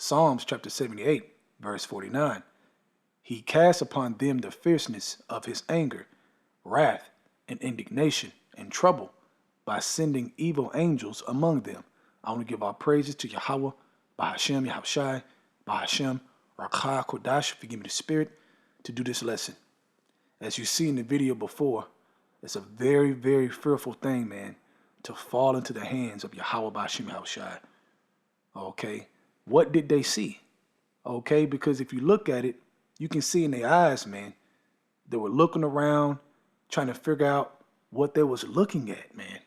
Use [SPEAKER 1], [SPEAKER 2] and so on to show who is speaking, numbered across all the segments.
[SPEAKER 1] Psalms chapter 78, verse 49. He casts upon them the fierceness of his anger, wrath, and indignation, and trouble, by sending evil angels among them. I want to give our praises to Yahweh, Bahashem, Yahushai, Bahashem, Rakha, Kodash, forgive me the spirit, to do this lesson. As you see in the video before, it's a very, very fearful thing, man, to fall into the hands of Yahweh, Bahashem, Yahushai. Okay, what did they see? Okay, because if you look at it, you can see in their eyes, man, they were looking around, trying to figure out what they was looking at, man.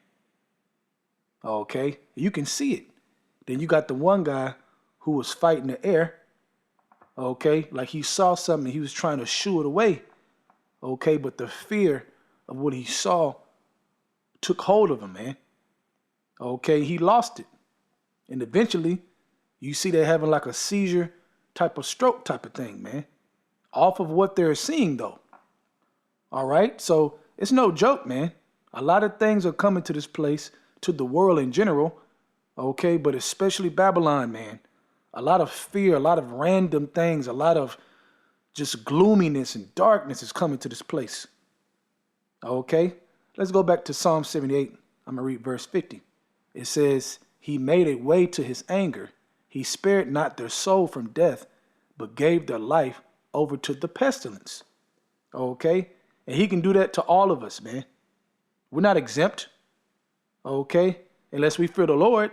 [SPEAKER 1] Okay, you can see it. Then you got the one guy who was fighting the air. Okay, like he saw something, he was trying to shoo it away. Okay, but the fear of what he saw took hold of him, man. Okay, he lost it. And eventually, you see they're having like a seizure type of stroke type of thing, man. Off of what they're seeing, though. All right, so it's no joke, man. A lot of things are coming to this place, to the world in general, okay, but especially Babylon, man. A lot of fear, a lot of random things, a lot of just gloominess and darkness is coming to this place. Okay, let's go back to Psalm 78. I'm going to read verse 50. It says, he made a way to his anger. He spared not their soul from death, but gave their life over to the pestilence. Okay, and he can do that to all of us, man. We're not exempt. Okay, unless we fear the Lord,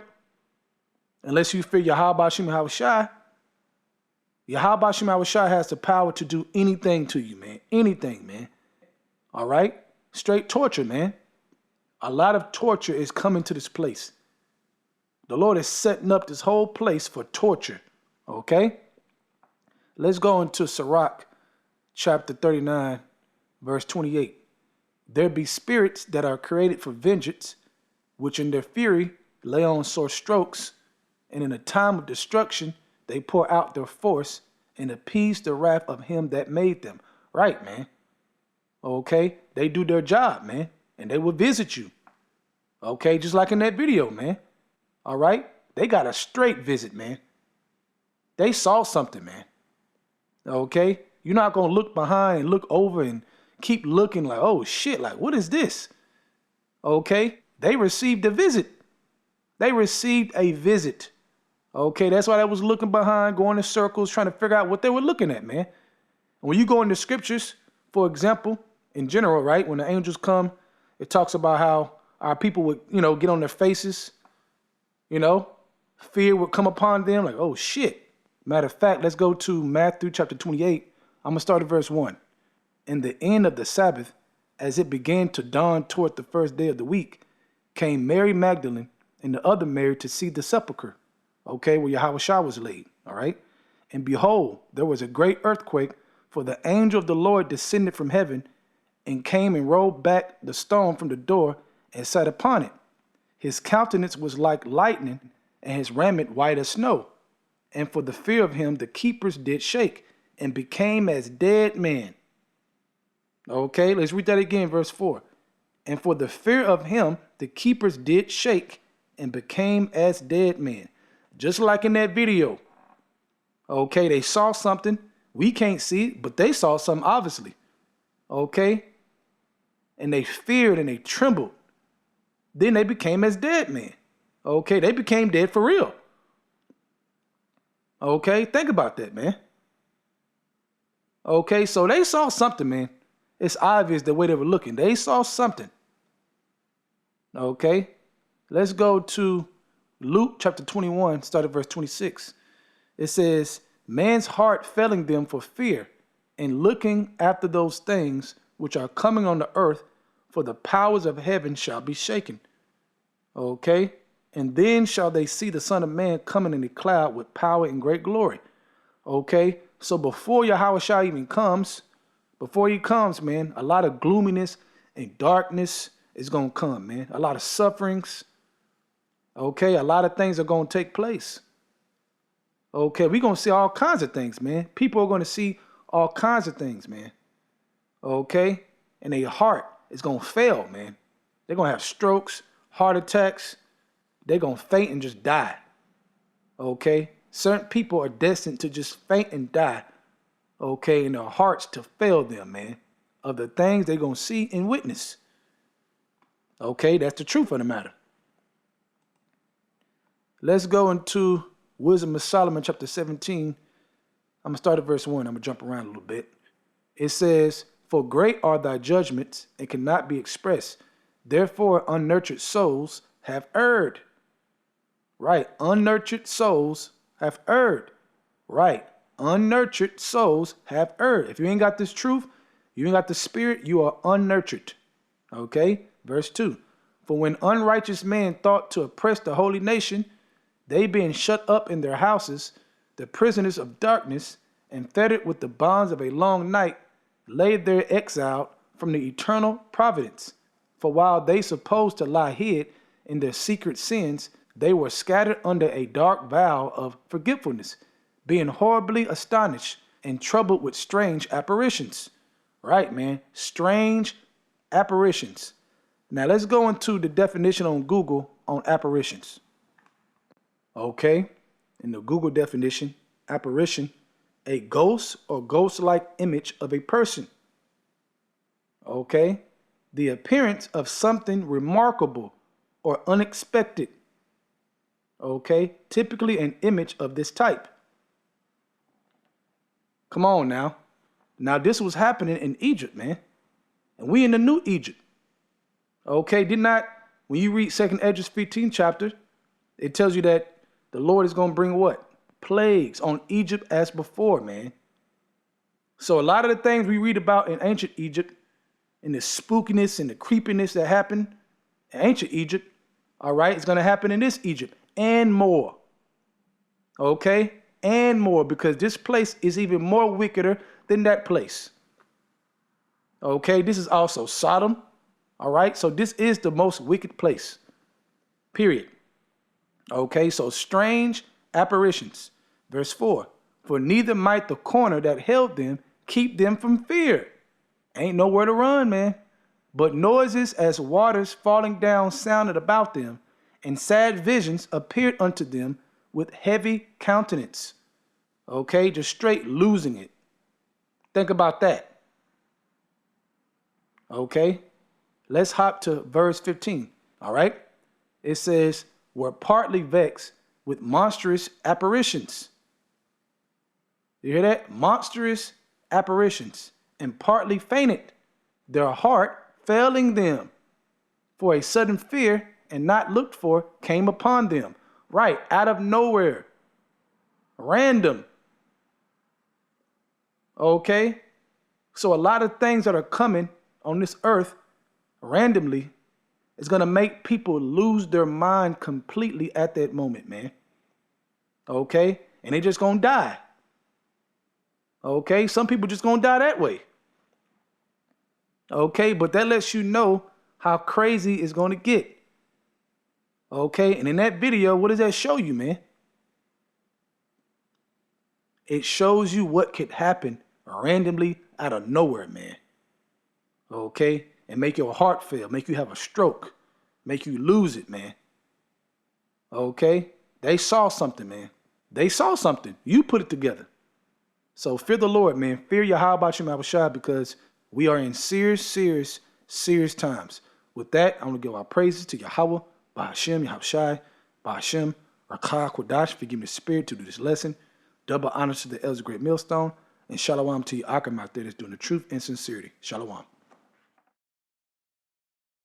[SPEAKER 1] unless you fear Yahweh Hashem Yahushai. Yahweh Hashem Yahushai has the power to do anything to you, man. Anything, man. All right, straight torture, man. A lot of torture is coming to this place. The Lord is setting up this whole place for torture. Okay, let's go into Sirach chapter 39, verse 28. There be spirits that are created for vengeance, which in their fury lay on sore strokes, and in a time of destruction they pour out their force and appease the wrath of him that made them. Right, man. Okay, they do their job, man, and they will visit you. Okay, just like in that video, man. All right, they got a straight visit, man. They saw something, man. Okay, you're not gonna look behind and look over and keep looking like, oh shit, like what is this? Okay, they received a visit. They received a visit. Okay, that's why they was looking behind, going in circles, trying to figure out what they were looking at, man. And when you go into scriptures, for example, in general, right, when the angels come, it talks about how our people would, get on their faces, fear would come upon them, like, oh shit. Matter of fact, let's go to Matthew chapter 28. I'm gonna start at verse 1. In the end of the Sabbath, as it began to dawn toward the first day of the week, came Mary Magdalene and the other Mary to see the sepulchre, okay, where Yahushua was laid, all right? And behold, there was a great earthquake, for the angel of the Lord descended from heaven and came and rolled back the stone from the door and sat upon it. His countenance was like lightning, and his raiment white as snow. And for the fear of him, the keepers did shake and became as dead men. Okay, let's read that again, verse 4. And for the fear of him, the keepers did shake and became as dead men. Just like in that video. Okay, they saw something. We can't see it, but they saw something, obviously. Okay? And they feared and they trembled. Then they became as dead men. Okay, they became dead for real. Okay, think about that, man. Okay, so they saw something, man. It's obvious the way they were looking. They saw something. Okay, let's go to Luke chapter 21, start at verse 26. It says, man's heart failing them for fear and looking after those things which are coming on the earth, for the powers of heaven shall be shaken. Okay, and then shall they see the Son of Man coming in a cloud with power and great glory. Okay, so before Yahushua even comes, man, a lot of gloominess and darkness is going to come, man. A lot of sufferings. Okay, a lot of things are going to take place. Okay, we're going to see all kinds of things, man. People are going to see all kinds of things, man. Okay, and their heart is going to fail, man. They're going to have strokes, heart attacks. They're going to faint and just die. Okay, Certain people are destined to just faint and die, okay, and their hearts to fail them, man, of the things they're going to see and witness. Okay, that's the truth of the matter. Let's go into Wisdom of Solomon, chapter 17. I'm going to start at verse 1. I'm going to jump around a little bit. It says, "For great are thy judgments, and cannot be expressed. Therefore unnurtured souls have erred." Right, unnurtured souls have erred. Right, unnurtured souls have erred. If you ain't got this truth, you ain't got the spirit, you are unnurtured. Okay, verse 2. "For when unrighteous men thought to oppress the holy nation, they being shut up in their houses, the prisoners of darkness, and fettered with the bonds of a long night, lay there exiled from the eternal providence. For while they supposed to lie hid in their secret sins, they were scattered under a dark vow of forgetfulness, being horribly astonished and troubled with strange apparitions." Right, man. Strange apparitions. Now let's go into the definition on Google on apparitions. Okay, in the Google definition, apparition, a ghost or ghost-like image of a person. Okay, the appearance of something remarkable or unexpected. Okay, typically an image of this type. Come on now. Now this was happening in Egypt, man. And we in the new Egypt. Okay, when you read 2nd Esdras 15 chapter, it tells you that the Lord is going to bring what? Plagues on Egypt as before, man. So a lot of the things we read about in ancient Egypt, and the spookiness and the creepiness that happened in ancient Egypt, all right, it's going to happen in this Egypt and more. Okay, and more, because this place is even more wickeder than that place. Okay, this is also Sodom. All right, so this is the most wicked place, period. Okay, so strange apparitions. Verse 4, "For neither might the corner that held them keep them from fear." Ain't nowhere to run, man. "But noises as waters falling down sounded about them, and sad visions appeared unto them with heavy countenance." Okay, just straight losing it. Think about that. Okay, let's hop to verse 15. All right, it says, "Were partly vexed with monstrous apparitions." You hear that? Monstrous apparitions. "And partly fainted, their heart failing them. For a sudden fear and not looked for came upon them." Right, out of nowhere. Random. Okay? So a lot of things that are coming on this earth randomly is going to make people lose their mind completely at that moment, man. Okay? And they just going to die. Okay? Some people just going to die that way. Okay? But that lets you know how crazy it's going to get. Okay? And in that video, what does that show you, man? It shows you what could happen randomly out of nowhere, man. Okay? And make your heart fail, make you have a stroke, make you lose it, man. Okay? They saw something, man. They saw something. You put it together. So fear the Lord, man. Fear Yahweh Shem Abishai, because we are in serious, serious, serious times. With that, I'm going to give our praises to Yahweh, Bahashem, Yahushai, Bahashem, Rakah, Kodash, for giving me the spirit to do this lesson. Double honors to the elders of Great Millstone. And shalom to you, Akam out there that's doing the truth and sincerity. Shalom.